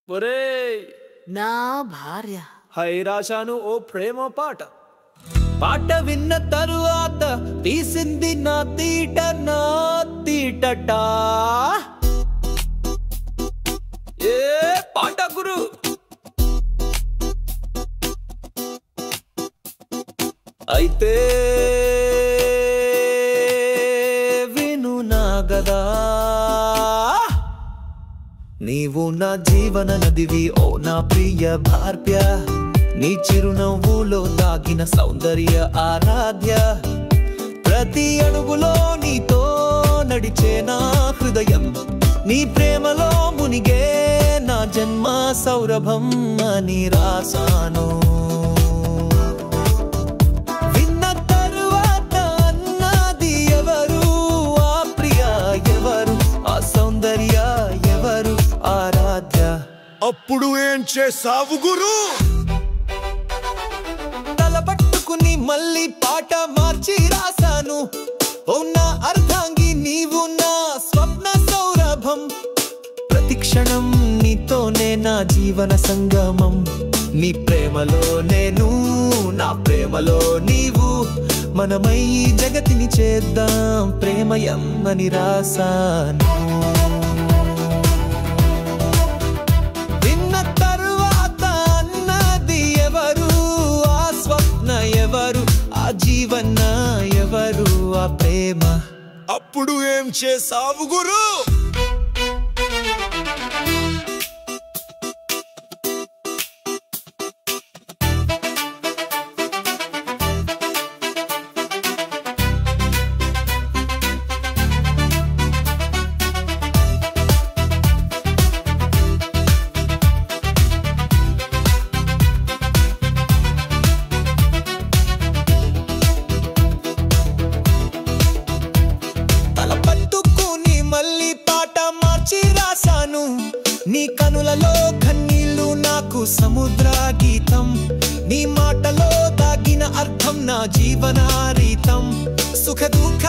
ఒరేయ్ నా భార్య హై రాశాను ఓ ప్రేమ పాట. పాట విన్న తరువాత తీసింది నా తీటట. ఏ పాట గురు. అయితే విను నా గదా, నీవు నా జీవన నదివి ఓ నా ప్రియ భార్య. నీ చిరునవ్వులో దాగిన సౌందర్య ఆరాధ్య. ప్రతి అడుగులో నీతో నడిచే నా హృదయం, నీ ప్రేమలో మునిగే నా జన్మ సౌరభం అని రాసాను. విన్న తరువాత అన్నది ఎవరు ఆ ప్రియ, ఎవరు ఆ సౌందర్య, ఎవరు ఆరాధ్య. అప్పుడు ఏం చేసావు గురు? పట్టుకుని మళ్ళీ పాట మార్చి రాసాను. ఓ నా అర్ధాంగి, నీవు నా స్వప్న సౌరభం. ప్రతి క్షణం నీతోనే నా జీవన సంగమం. నీ ప్రేమలో నేను, నా ప్రేమలో నీవు. మనమై జగతిని చేద్దాం ప్రేమయం అని రాసాను. ఎవరు ఆ జీవన, ఎవరు ఆ ప్రేమ. అప్పుడు ఏం చేసావు గురు? నీ కనులలో కన్నీళ్ళు నాకు సముద్ర గీతం. నీ మాటలో దాగిన అర్థం నా జీవనారీతం. సుఖ దుఃఖ